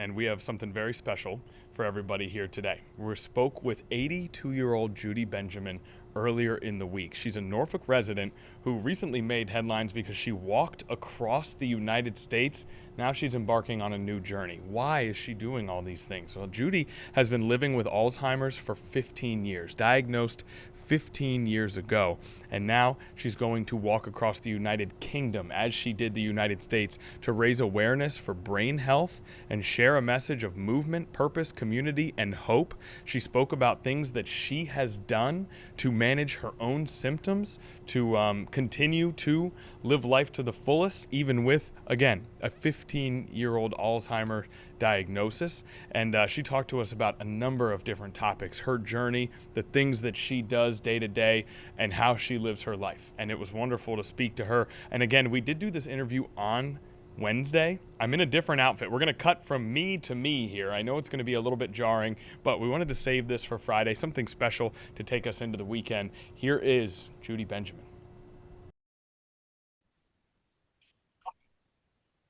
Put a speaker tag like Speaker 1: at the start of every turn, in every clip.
Speaker 1: and we have something very special for everybody here today. We spoke with 82-year-old Judy Benjamin earlier in the week. She's a Norfolk resident who recently made headlines because she walked across the United States. Now she's embarking on a new journey. Why is she doing all these things? Well, Judy has been living with Alzheimer's for 15 years, diagnosed 15 years ago, and now she's going to walk across the United Kingdom as she did the United States to raise awareness for brain health and share a message of movement, purpose, community, and hope. She spoke about things that she has done to manage her own symptoms, to continue to live life to the fullest, even with, again, a 15-year-old Alzheimer diagnosis. And she talked to us about a number of different topics, her journey, the things that she does day to day, and how she lives her life. And it was wonderful to speak to her. And again, we did do this interview on Wednesday. I'm in a different outfit. We're going to cut from me to me here. I know it's going to be a little bit jarring, but we wanted to save this for Friday, something special to take us into the weekend. Here is Judy Benjamin.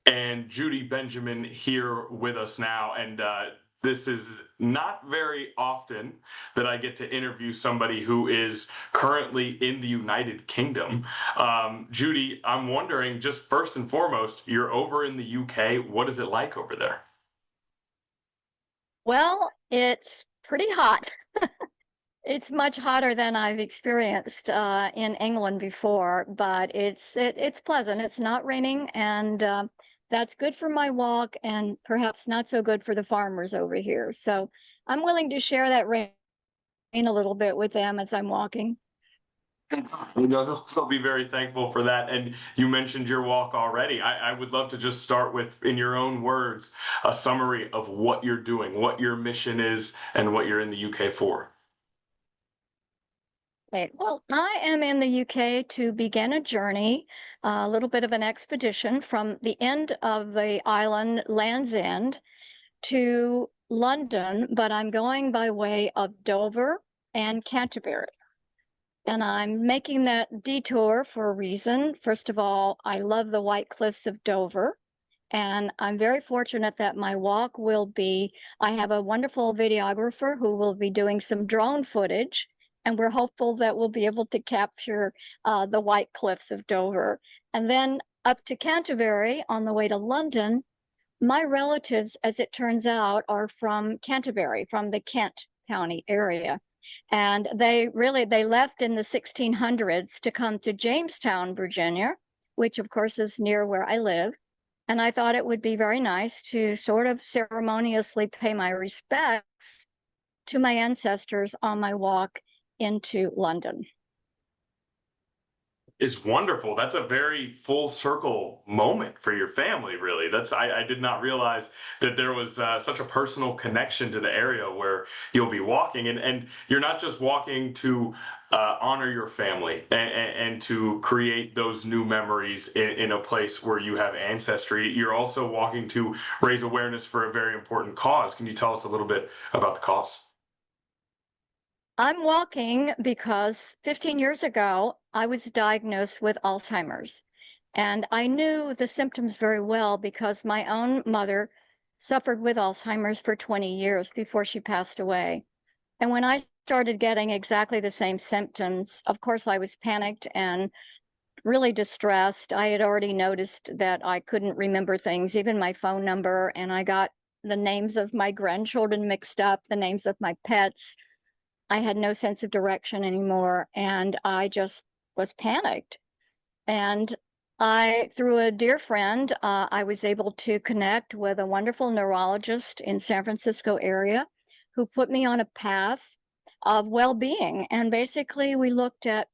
Speaker 1: And Judy Benjamin here with us now. And this is not very often that I get to interview somebody who is currently in the United Kingdom. Judy, I'm wondering, just first and foremost, you're over in the UK. What is it like over there?
Speaker 2: Well, it's pretty hot. It's much hotter than I've experienced in England before, but it's pleasant. It's not raining, and that's good for my walk, and perhaps not so good for the farmers over here. So I'm willing to share that rain a little bit with them as I'm walking.
Speaker 1: They'll be very thankful for that. And you mentioned your walk already. I would love to just start with, in your own words, a summary of what you're doing, what your mission is, and what you're in the UK for.
Speaker 2: Okay. Well, I am in the UK to begin a journey, a little bit of an expedition from the end of the island, Land's End, to London, but I'm going by way of Dover and Canterbury. And I'm making that detour for a reason. First of all, I love the White Cliffs of Dover, and I'm very fortunate that my walk will be, I have a wonderful videographer who will be doing some drone footage, and we're hopeful that we'll be able to capture the White Cliffs of Dover. And then up to Canterbury on the way to London. My relatives, as it turns out, are from Canterbury, from the Kent County area. And they left in the 1600s to come to Jamestown, Virginia, which of course is near where I live. And I thought it would be very nice to sort of ceremoniously pay my respects to my ancestors on my walk into London.
Speaker 1: Is wonderful. That's a very full circle moment for your family, really. I did not realize that there was such a personal connection to the area where you'll be walking, and you're not just walking to honor your family and to create those new memories in a place where you have ancestry. You're also walking to raise awareness for a very important cause. Can you tell us a little bit about the cause?
Speaker 2: I'm walking because 15 years ago, I was diagnosed with Alzheimer's. And I knew the symptoms very well because my own mother suffered with Alzheimer's for 20 years before she passed away. And when I started getting exactly the same symptoms, of course, I was panicked and really distressed. I had already noticed that I couldn't remember things, even my phone number, and I got the names of my grandchildren mixed up, the names of my pets. I had no sense of direction anymore, and I just was panicked. And through a dear friend, I was able to connect with a wonderful neurologist in San Francisco area who put me on a path of well-being. And basically, we looked at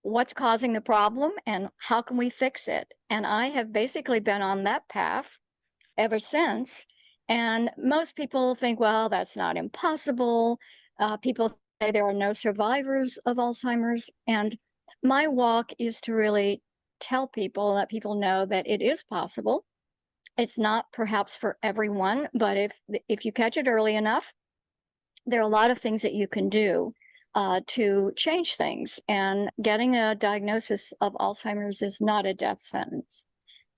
Speaker 2: what's causing the problem and how can we fix it. And I have basically been on that path ever since. And most people think, well, that's not impossible. People say there are no survivors of Alzheimer's. And my walk is to really tell people, let people know that it is possible. It's not perhaps for everyone, but if you catch it early enough, there are a lot of things that you can do to change things. And getting a diagnosis of Alzheimer's is not a death sentence.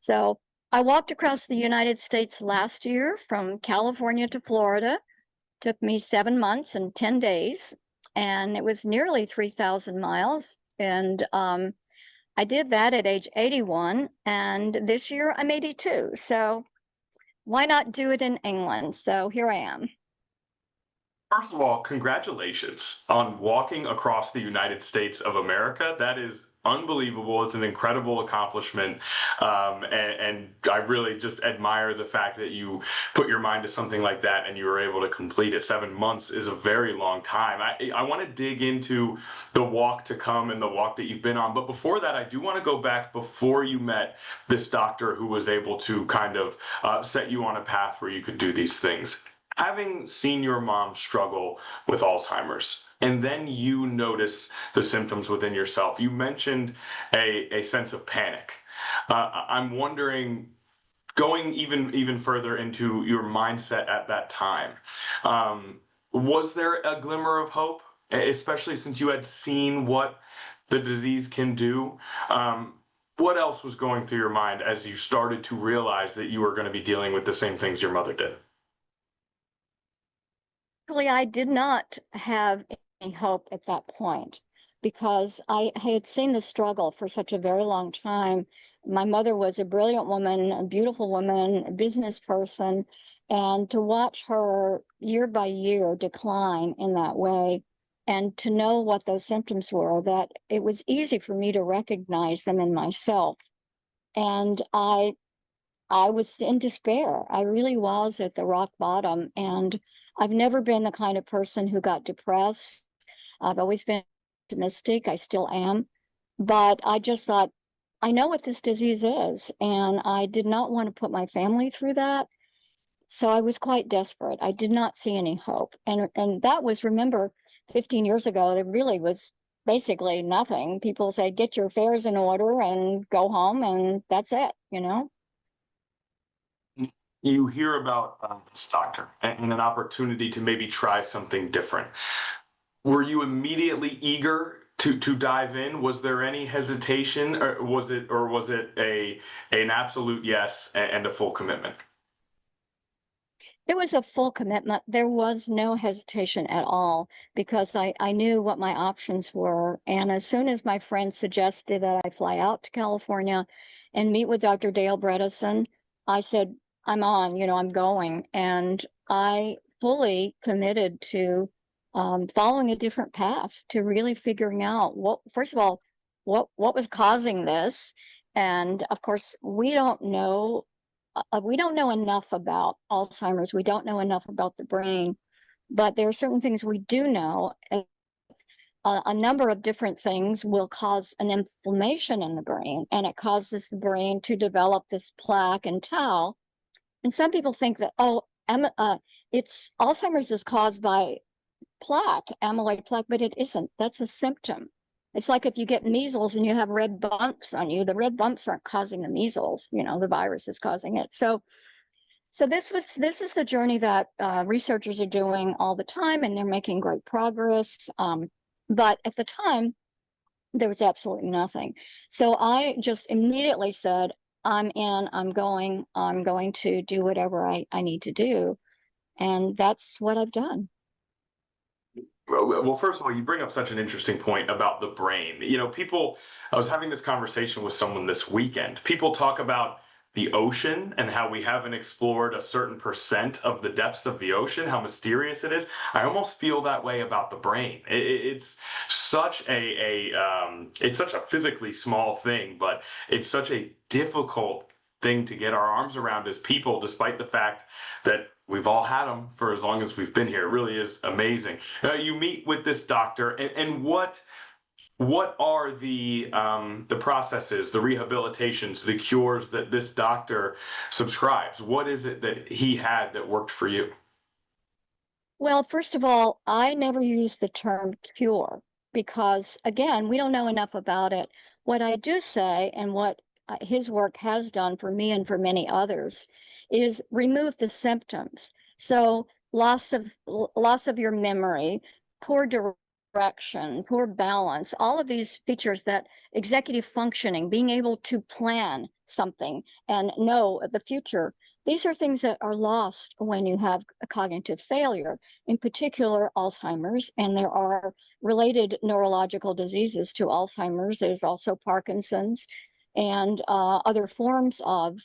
Speaker 2: So I walked across the United States last year from California to Florida. Took me 7 months and 10 days, and it was nearly 3,000 miles. And I did that at age 81, and this year I'm 82. So why not do it in England? So here I am.
Speaker 1: First of all, congratulations on walking across the United States of America. That is unbelievable. It's an incredible accomplishment. And I really just admire the fact that you put your mind to something like that and you were able to complete it. 7 months is a very long time. I want to dig into the walk to come and the walk that you've been on. But before that, I do want to go back before you met this doctor who was able to kind of set you on a path where you could do these things. Having seen your mom struggle with Alzheimer's, and then you notice the symptoms within yourself, you mentioned a sense of panic. I'm wondering, going even further into your mindset at that time, was there a glimmer of hope, especially since you had seen what the disease can do? What else was going through your mind as you started to realize that you were going to be dealing with the same things your mother did?
Speaker 2: Actually, I did not have any hope at that point because I had seen the struggle for such a very long time. My mother was a brilliant woman, a beautiful woman, a business person, and to watch her year by year decline in that way and to know what those symptoms were, that it was easy for me to recognize them in myself. And I was in despair. I really was at the rock bottom. And I've never been the kind of person who got depressed. I've always been optimistic. I still am. But I just thought, I know what this disease is. And I did not want to put my family through that. So I was quite desperate. I did not see any hope. And that was, remember, 15 years ago, there really was basically nothing. People said, get your affairs in order and go home, and that's it, you know?
Speaker 1: You hear about this doctor and an opportunity to maybe try something different. Were you immediately eager to dive in? Was there any hesitation, or was it a an absolute yes and a full commitment?
Speaker 2: It was a full commitment. There was no hesitation at all because I knew what my options were. And as soon as my friend suggested that I fly out to California and meet with Dr. Dale Bredesen, I said, I'm on, I'm going. And I fully committed to following a different path, to really figuring out first of all, what was causing this. And of course, we don't know enough about Alzheimer's. We don't know enough about the brain, but there are certain things we do know. A number of different things will cause an inflammation in the brain, and it causes the brain to develop this plaque and tau. And some people think that, it's Alzheimer's is caused by plaque, amyloid plaque, but it isn't. That's a symptom. It's like if you get measles and you have red bumps on you, the red bumps aren't causing the measles, the virus is causing it. So this is the journey that researchers are doing all the time, and they're making great progress. But at the time, there was absolutely nothing. So I just immediately said, I'm in, I'm going to do whatever I need to do. And that's what I've done.
Speaker 1: Well, first of all, you bring up such an interesting point about the brain. I was having this conversation with someone this weekend. People talk about the ocean and how we haven't explored a certain percent of the depths of the ocean, how mysterious it is. I almost feel that way about the brain. It's such it's such a physically small thing, but it's such a difficult thing to get our arms around as people, despite the fact that we've all had them for as long as we've been here. It really is amazing. You meet with this doctor, and what are the processes, the rehabilitations, the cures that this doctor subscribes? What is it that he had that worked for you?
Speaker 2: Well, first of all, I never use the term cure because, again, we don't know enough about it. What I do say, and what his work has done for me and for many others, is remove the symptoms. So loss of your memory, poor direction, poor balance, all of these features, that executive functioning, being able to plan something and know the future, these are things that are lost when you have a cognitive failure, in particular Alzheimer's, and there are related neurological diseases to Alzheimer's. There's also Parkinson's and other forms of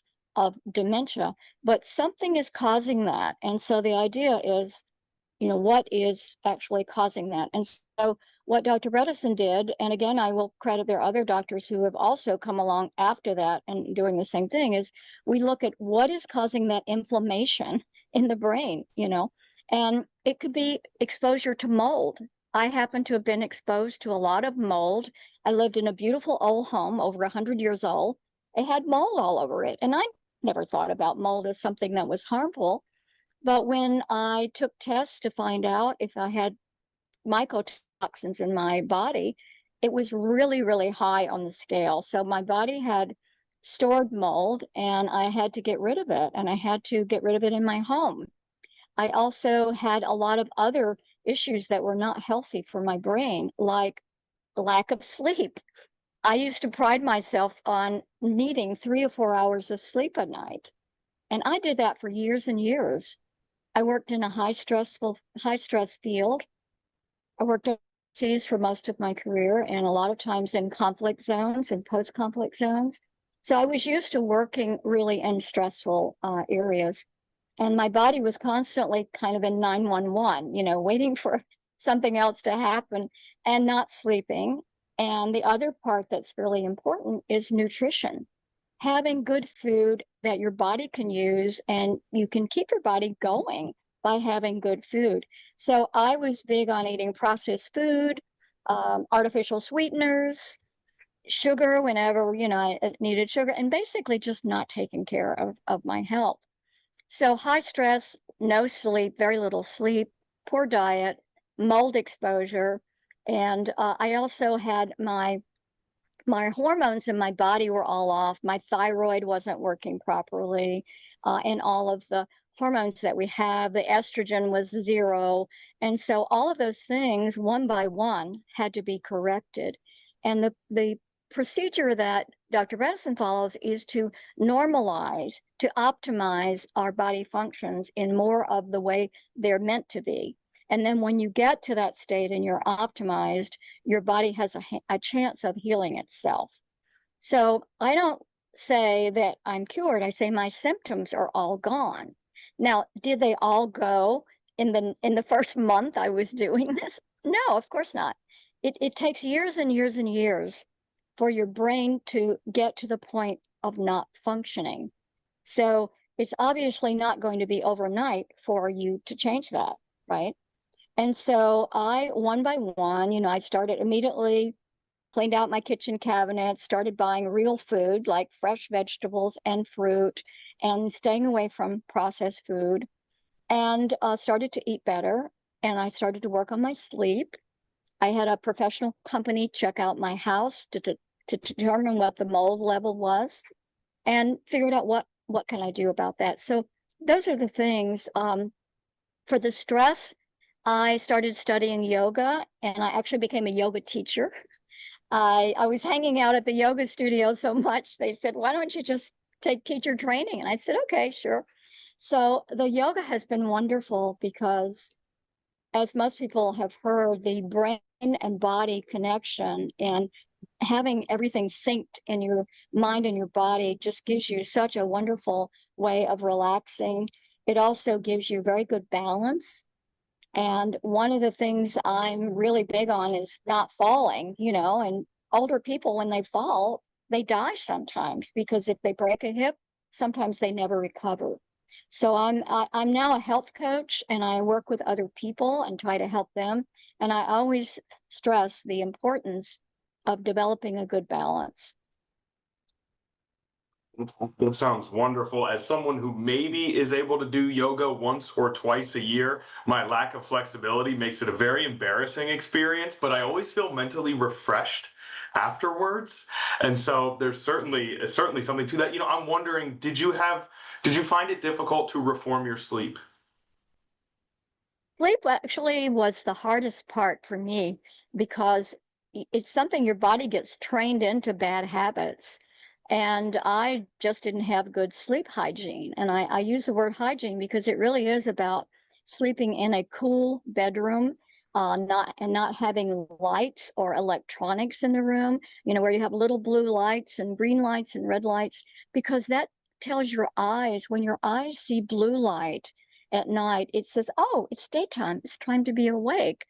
Speaker 2: dementia, but something is causing that. And so the idea is, what is actually causing that? And so what Dr. Bredesen did, and again, I will credit there are other doctors who have also come along after that and doing the same thing, is we look at what is causing that inflammation in the brain, and it could be exposure to mold. I happen to have been exposed to a lot of mold. I lived in a beautiful old home, over 100 years old. It had mold all over it. And I never thought about mold as something that was harmful. But when I took tests to find out if I had mycotoxins in my body, it was really, really high on the scale. So my body had stored mold and I had to get rid of it. And I had to get rid of it in my home. I also had a lot of other issues that were not healthy for my brain, like lack of sleep. I used to pride myself on needing 3 or 4 hours of sleep a night. And I did that for years and years. I worked in a high stress field. I worked overseas for most of my career and a lot of times in conflict zones and post-conflict zones. So I was used to working really in stressful areas. And my body was constantly kind of in 911, waiting for something else to happen and not sleeping. And the other part that's really important is nutrition. Having good food that your body can use, and you can keep your body going by having good food. So I was big on eating processed food, artificial sweeteners, sugar whenever, I needed sugar, and basically just not taking care of my health. So high stress, no sleep, very little sleep, poor diet, mold exposure, and I also had my hormones in my body were all off. My thyroid wasn't working properly, and all of the hormones that we have, the estrogen was zero. And so all of those things, one by one, had to be corrected. And the procedure that Dr. Bredesen follows is to normalize, to optimize our body functions in more of the way they're meant to be. And then when you get to that state and you're optimized, your body has a chance of healing itself. So I don't say that I'm cured. I say my symptoms are all gone. Now, did they all go in the first month I was doing this? No, of course not. It takes years and years and years for your brain to get to the point of not functioning. So it's obviously not going to be overnight for you to change that, right? And so I, one by one, I started immediately, cleaned out my kitchen cabinet, started buying real food like fresh vegetables and fruit, and staying away from processed food, and started to eat better. And I started to work on my sleep. I had a professional company check out my house to determine what the mold level was, and figured out what can I do about that. So those are the things. For the stress, I started studying yoga, and I actually became a yoga teacher. I was hanging out at the yoga studio so much, they said, why don't you just take teacher training? And I said, okay, sure. So the yoga has been wonderful because, as most people have heard, the brain and body connection and having everything synced in your mind and your body just gives you such a wonderful way of relaxing. It also gives you very good balance. And one of the things I'm really big on is not falling, and older people, when they fall, they die sometimes because if they break a hip, sometimes they never recover. So I'm now a health coach, and I work with other people and try to help them. And I always stress the importance of developing a good balance.
Speaker 1: That sounds wonderful. As someone who maybe is able to do yoga once or twice a year, my lack of flexibility makes it a very embarrassing experience, but I always feel mentally refreshed afterwards. And so there's certainly something to that. I'm wondering, did you find it difficult to reform your sleep?
Speaker 2: Sleep actually was the hardest part for me because it's something your body gets trained into bad habits. And I just didn't have good sleep hygiene. And I use the word hygiene because it really is about sleeping in a cool bedroom, not having lights or electronics in the room, where you have little blue lights and green lights and red lights, because that tells your eyes, when your eyes see blue light at night, it says, oh, it's daytime, it's time to be awake.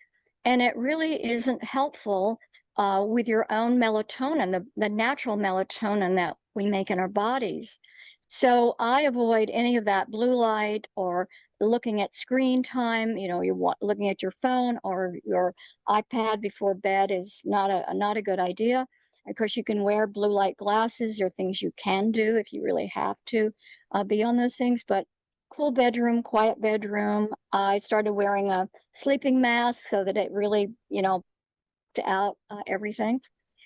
Speaker 2: And it really isn't helpful with your own melatonin, the natural melatonin that we make in our bodies. So I avoid any of that blue light or looking at screen time. Looking at your phone or your iPad before bed is not a good idea. Of course, you can wear blue light glasses or things you can do if you really have to be on those things. But cool bedroom, quiet bedroom. I started wearing a sleeping mask so that it really, out everything.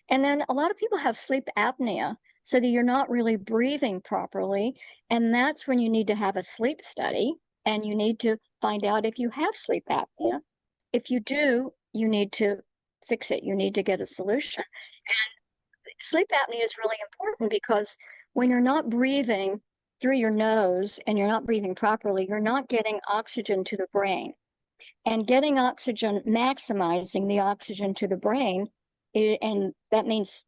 Speaker 2: And then a lot of people have sleep apnea, so that you're not really breathing properly. And that's when you need to have a sleep study and you need to find out if you have sleep apnea. If you do, you need to fix it. You need to get a solution. Sleep apnea is really important because when you're not breathing through your nose and you're not breathing properly, you're not getting oxygen to the brain. And getting oxygen, maximizing the oxygen to the brain, and that means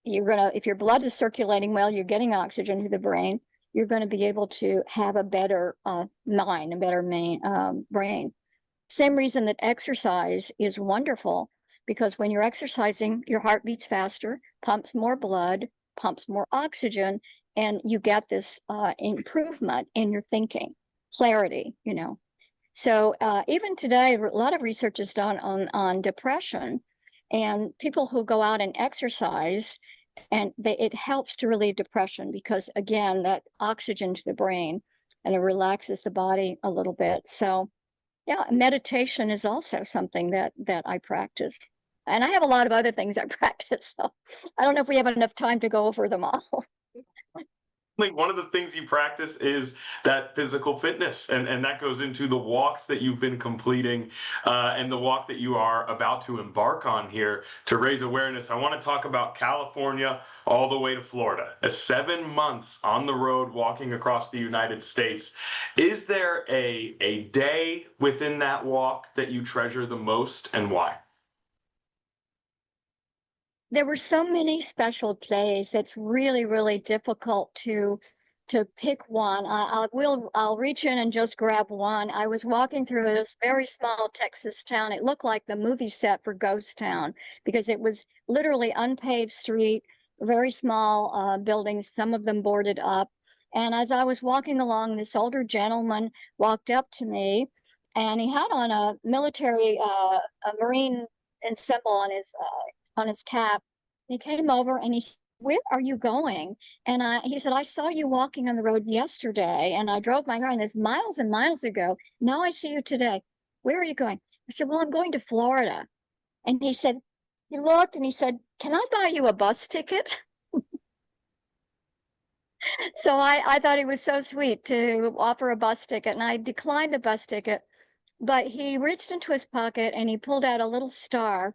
Speaker 2: if your blood is circulating well, you're getting oxygen to the brain, you're going to be able to have a better mind, a better brain. Same reason that exercise is wonderful, because when you're exercising, your heart beats faster, pumps more blood, pumps more oxygen, and you get this improvement in your thinking, clarity. So even today, a lot of research is done on depression, and people who go out and exercise, and it helps to relieve depression because, again, that oxygen to the brain, and it relaxes the body a little bit. So yeah, meditation is also something that I practice. And I have a lot of other things I practice, so I don't know if we have enough time to go over them all.
Speaker 1: Like one of the things you practice is that physical fitness, and that goes into the walks that you've been completing, and the walk that you are about to embark on here to raise awareness. I want to talk about California all the way to Florida. 7 months on the road walking across the United States. Is there a day within that walk that you treasure the most, and why?
Speaker 2: There were so many special days. It's really, really difficult to pick one. I'll reach in and just grab one. I was walking through this very small Texas town. It looked like the movie set for Ghost Town because it was literally unpaved street, very small buildings, some of them boarded up. And as I was walking along, this older gentleman walked up to me, and he had on a military, a Marine and symbol on his cap. He came over and he said, "Where are you going?" And he said, "I saw you walking on the road yesterday, and I drove my car, and it's miles and miles ago. Now I see you today. Where are you going?" I said, "Well, I'm going to Florida." And he looked and he said, "Can I buy you a bus ticket?" So I thought he was so sweet to offer a bus ticket, and I declined the bus ticket. But he reached into his pocket and he pulled out a little star,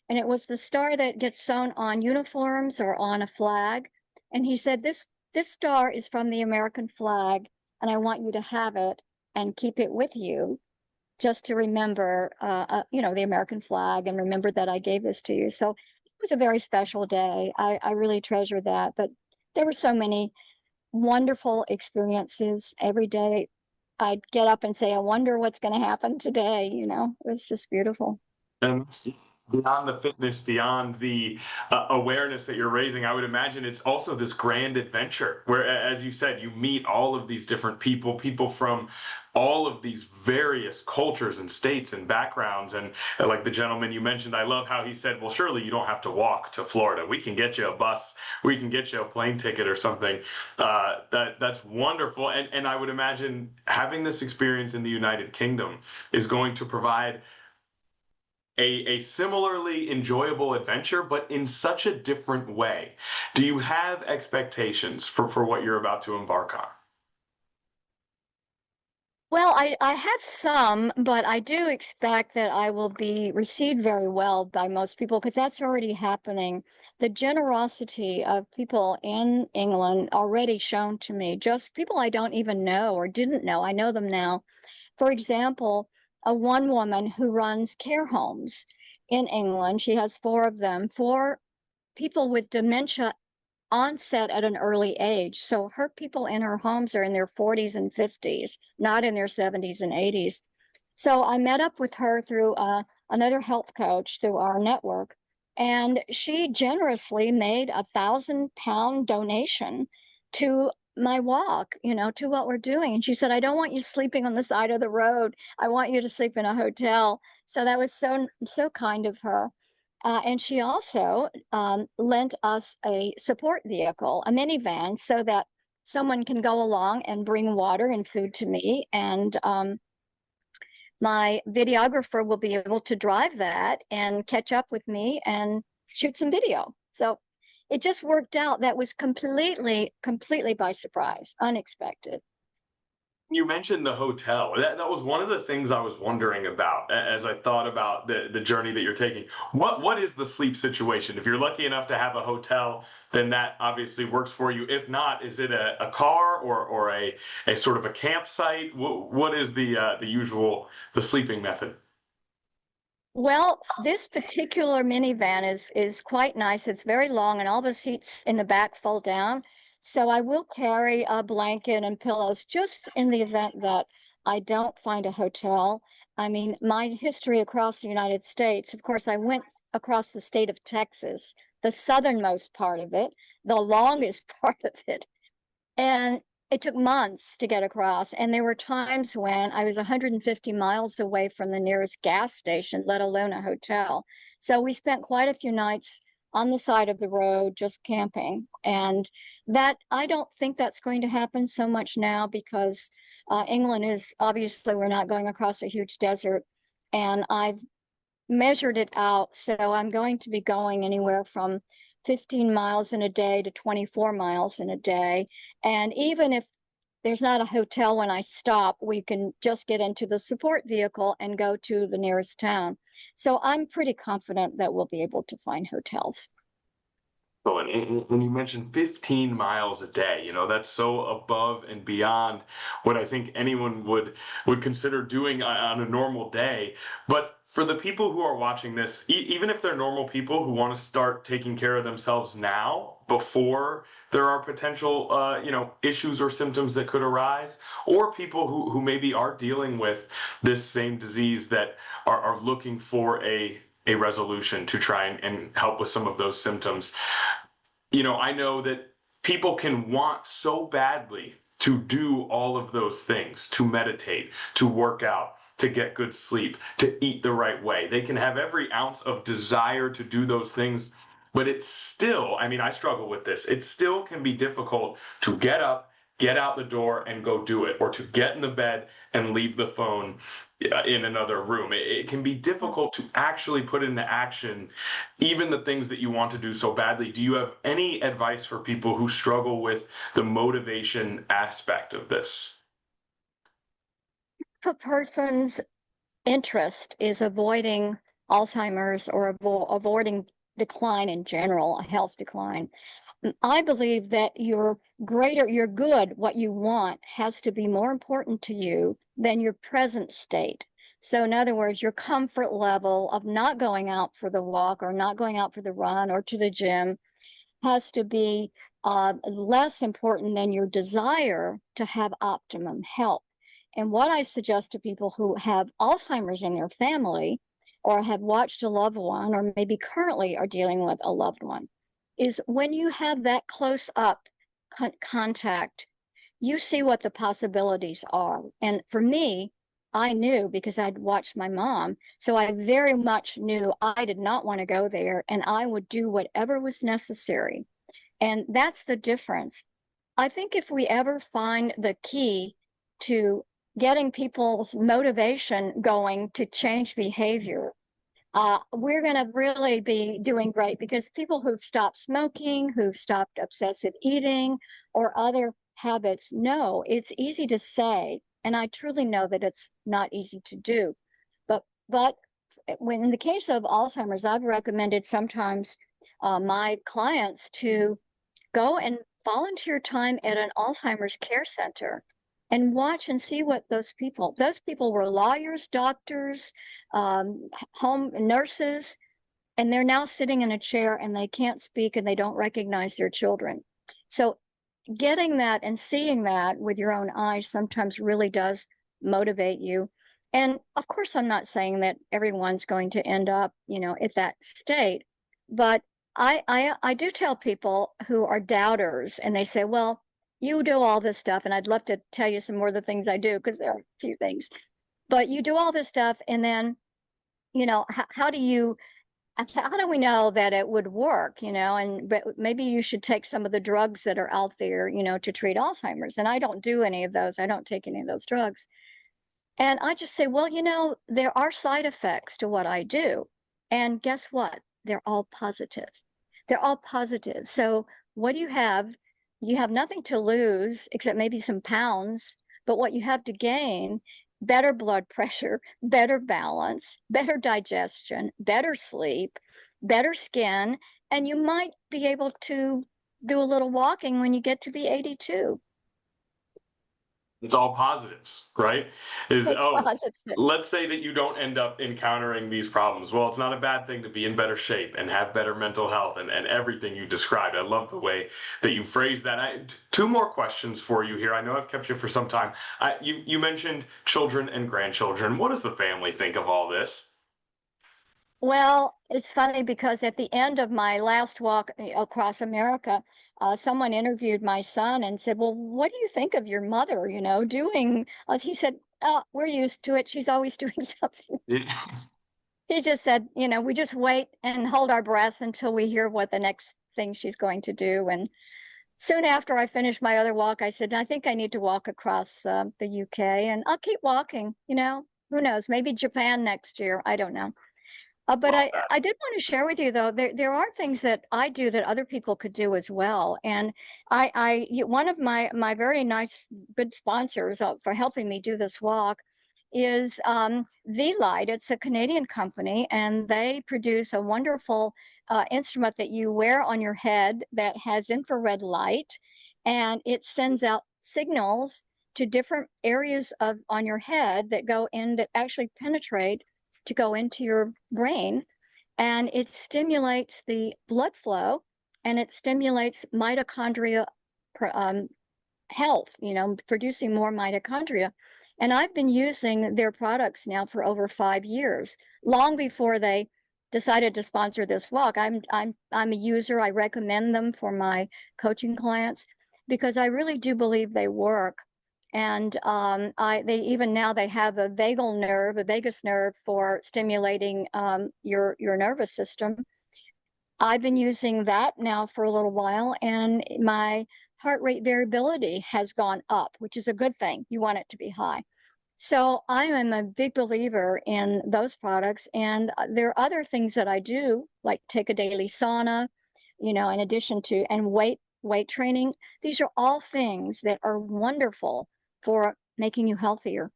Speaker 2: and it was the star that gets sewn on uniforms or on a flag. And he said, this star is from the American flag, and I want you to have it and keep it with you just to remember, the American flag, and remember that I gave this to you." So it was a very special day. I really treasure that. But there were so many wonderful experiences every day. I'd get up and say, "I wonder what's going to happen today." It was just beautiful.
Speaker 1: And beyond the fitness, beyond the awareness that you're raising, I would imagine it's also this grand adventure where, as you said, you meet all of these different people from all of these various cultures and states and backgrounds. And like the gentleman you mentioned, I love how he said, "Well, surely you don't have to walk to Florida. We can get you a bus. We can get you a plane ticket or something." That's wonderful. And I would imagine having this experience in the United Kingdom is going to provide a similarly enjoyable adventure, but in such a different way. Do you have expectations for what you're about to embark on?
Speaker 2: Well, I have some, but I do expect that I will be received very well by most people because that's already happening. The generosity of people in England already shown to me, just people I don't even know or didn't know. I know them now. For example, a one woman who runs care homes in England, she has four of them, for people with dementia onset at an early age. So her people in her homes are in their 40s and 50s, not in their 70s and 80s. So I met up with her through another health coach through our network, and she generously made £1,000 donation to my walk, to what we're doing. And she said, I don't want you sleeping on the side of the road. I want you to sleep in a hotel. So that was so kind of her. And she also lent us a support vehicle, a minivan, so that someone can go along and bring water and food to me. And my videographer will be able to drive that and catch up with me and shoot some video. So it just worked out. That was completely by surprise, unexpected.
Speaker 1: You mentioned the hotel. That was one of the things I was wondering about as I thought about the journey that you're taking. What is the sleep situation? If you're lucky enough to have a hotel, then that obviously works for you. If not, is it a car or a sort of a campsite? What is the usual the sleeping method?
Speaker 2: Well, this particular minivan is quite nice. It's very long and all the seats in the back fold down. So I will carry a blanket and pillows just in the event that I don't find a hotel. I mean, my history across the United States, of course, I went across the state of Texas, the southernmost part of it, the longest part of it. And it took months to get across. And there were times when I was 150 miles away from the nearest gas station, let alone a hotel. So we spent quite a few nights on the side of the road just camping. And that, I don't think that's going to happen so much now because England is obviously, we're not going across a huge desert. And I've measured it out. So I'm going to be going anywhere from 15 miles in a day to 24 miles in a day. And even if there's not a hotel when I stop, we can just get into the support vehicle and go to the nearest town. So I'm pretty confident that we'll be able to find hotels.
Speaker 1: So, and you mentioned 15 miles a day. That's so above and beyond what I think anyone would consider doing on a normal day. But for the people who are watching this, even if they're normal people who want to start taking care of themselves now, before there are potential, issues or symptoms that could arise, or people who maybe are dealing with this same disease that are looking for a resolution to try and help with some of those symptoms. I know that people can want so badly to do all of those things, to meditate, to work out, to get good sleep, to eat the right way. They can have every ounce of desire to do those things, but it's still, I mean, I struggle with this. It still can be difficult to get up, get out the door, and go do it, or to get in the bed and leave the phone in another room. It can be difficult to actually put into action even the things that you want to do so badly. Do you have any advice for people who struggle with the motivation aspect of this?
Speaker 2: If a person's interest is avoiding Alzheimer's or avoiding decline in general, a health decline, I believe that your good, what you want, has to be more important to you than your present state. So, in other words, your comfort level of not going out for the walk or not going out for the run or to the gym has to be less important than your desire to have optimum health. And what I suggest to people who have Alzheimer's in their family or have watched a loved one or maybe currently are dealing with a loved one is when you have that close up contact, you see what the possibilities are. And for me, I knew because I'd watched my mom. So I very much knew I did not want to go there and I would do whatever was necessary. And that's the difference. I think if we ever find the key to getting people's motivation going to change behavior, we're going to really be doing great because people who've stopped smoking, who've stopped obsessive eating, or other habits know it's easy to say And I truly know that it's not easy to do. But when in the case of Alzheimer's, I've recommended sometimes my clients to go and volunteer time at an Alzheimer's care center and watch and see what those people were lawyers, doctors, home nurses, and they're now sitting in a chair and they can't speak and they don't recognize their children. So getting that and seeing that with your own eyes sometimes really does motivate you. And of course, I'm not saying that everyone's going to end up, at that state, but I do tell people who are doubters and they say, well, you do all this stuff, and I'd love to tell you some more of the things I do because there are a few things, but you do all this stuff, and then, how do we know that it would work, and but maybe you should take some of the drugs that are out there, to treat Alzheimer's. And I don't do any of those. I don't take any of those drugs. And I just say, well, there are side effects to what I do. And guess what? They're all positive. They're all positive. So what do you have? You have nothing to lose except maybe some pounds, but what you have to gain: better blood pressure, better balance, better digestion, better sleep, better skin, and you might be able to do a little walking when you get to be 82.
Speaker 1: It's all positives, right?
Speaker 2: It's positive.
Speaker 1: Let's say that you don't end up encountering these problems. Well, it's not a bad thing to be in better shape and have better mental health and everything you described. I love the way that you phrased that. Two more questions for you here. I know I've kept you for some time. You mentioned children and grandchildren. What does the family think of all this?
Speaker 2: Well, it's funny because at the end of my last walk across America, someone interviewed my son and said, well, what do you think of your mother, doing? He said, oh, we're used to it. She's always doing something.
Speaker 1: Yes.
Speaker 2: He just said, we just wait and hold our breath until we hear what the next thing she's going to do. And soon after I finished my other walk, I said, I think I need to walk across the UK, and I'll keep walking, who knows, maybe Japan next year. I don't know. But I did want to share with you, though, there are things that I do that other people could do as well. And one of my very nice, good sponsors for helping me do this walk is V-Light. It's a Canadian company, and they produce a wonderful instrument that you wear on your head that has infrared light, and it sends out signals to different areas on your head that go in, that actually penetrate to go into your brain, and it stimulates the blood flow, and it stimulates mitochondria health, producing more mitochondria. And I've been using their products now for over 5 years, long before they decided to sponsor this walk. I'm a user. I recommend them for my coaching clients because I really do believe they work. And they even now they have a vagus nerve for stimulating your nervous system. I've been using that now for a little while, and my heart rate variability has gone up, which is a good thing. You want it to be high. So I am a big believer in those products. And there are other things that I do, like take a daily sauna, in addition to, and weight training. These are all things that are wonderful for making you healthier.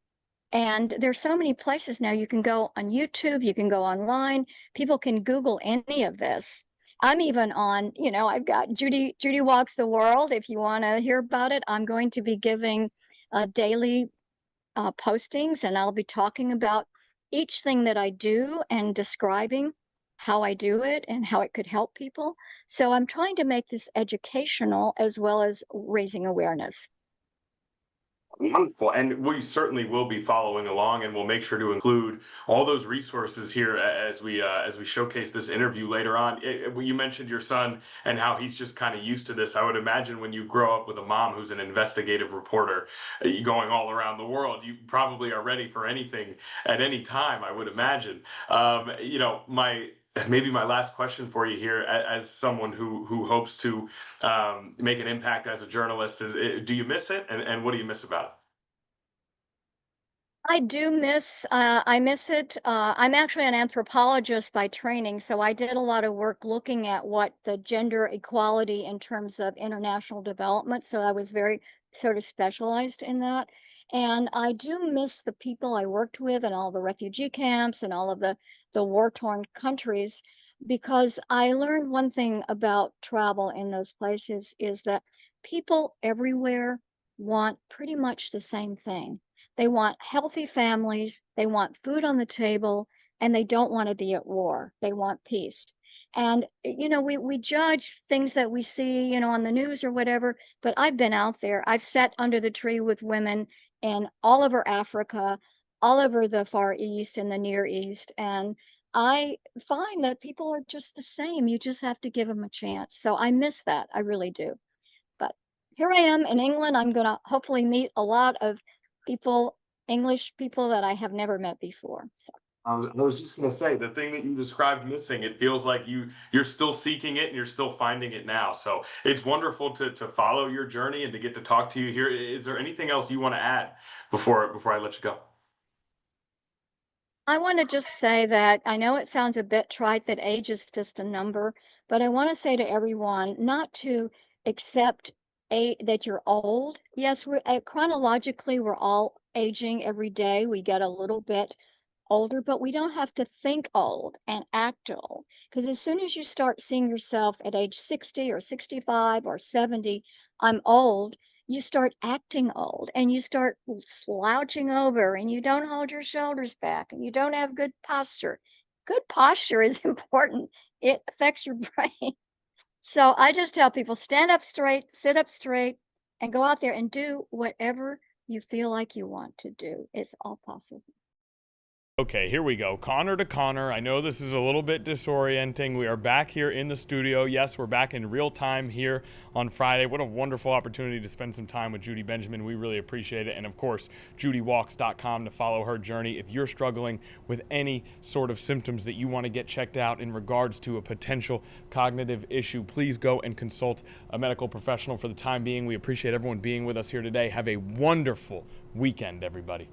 Speaker 2: And there's so many places now. You can go on YouTube, you can go online, people can Google any of this. I'm even on, I've got Judy Walks the World. If you want to hear about it, I'm going to be giving daily postings, and I'll be talking about each thing that I do and describing how I do it and how it could help people. So I'm trying to make this educational as well as raising awareness.
Speaker 1: Wonderful. And we certainly will be following along, and we'll make sure to include all those resources here as we showcase this interview later on. You mentioned your son and how he's just kind of used to this. I would imagine when you grow up with a mom who's an investigative reporter going all around the world, you probably are ready for anything at any time, I would imagine. Maybe my last question for you here, as someone who hopes to make an impact as a journalist, is do you miss it, and what do you miss about it?
Speaker 2: I miss it. I'm actually an anthropologist by training, so I did a lot of work looking at what the gender equality in terms of international development. So I was very sort of specialized in that. And I do miss the people I worked with and all the refugee camps and all of the war-torn countries, because I learned one thing about travel in those places is that people everywhere want pretty much the same thing. They want healthy families, they want food on the table, and they don't want to be at war. They want peace. And we judge things that we see, on the news or whatever, but I've been out there. I've sat under the tree with women in all over Africa, all over the Far East and the Near East, and I find that people are just the same. You just have to give them a chance. So I miss that. I really do. But here I am in England. I'm going to hopefully meet a lot of people, English people that I have never met before. So.
Speaker 1: I was just gonna say the thing that you described missing. It feels like you're still seeking it and you're still finding it now. So it's wonderful to follow your journey and to get to talk to you here. Is there anything else you want to add before I let you go?
Speaker 2: I want to just say that I know it sounds a bit trite that age is just a number, but I want to say to everyone not to accept that you're old. Yes, chronologically we're all aging every day. We get a little bit older, but we don't have to think old and act old. Because as soon as you start seeing yourself at age 60 or 65 or 70, I'm old, you start acting old and you start slouching over and you don't hold your shoulders back and you don't have good posture. Good posture is important. It affects your brain. So I just tell people stand up straight, sit up straight, and go out there and do whatever you feel like you want to do. It's all possible.
Speaker 1: Okay, here we go. Connor to Connor. I know this is a little bit disorienting. We are back here in the studio. Yes, we're back in real time here on Friday. What a wonderful opportunity to spend some time with Judy Benjamin. We really appreciate it. And of course, judywalks.com to follow her journey. If you're struggling with any sort of symptoms that you want to get checked out in regards to a potential cognitive issue, please go and consult a medical professional. For the time being, we appreciate everyone being with us here today. Have a wonderful weekend, everybody.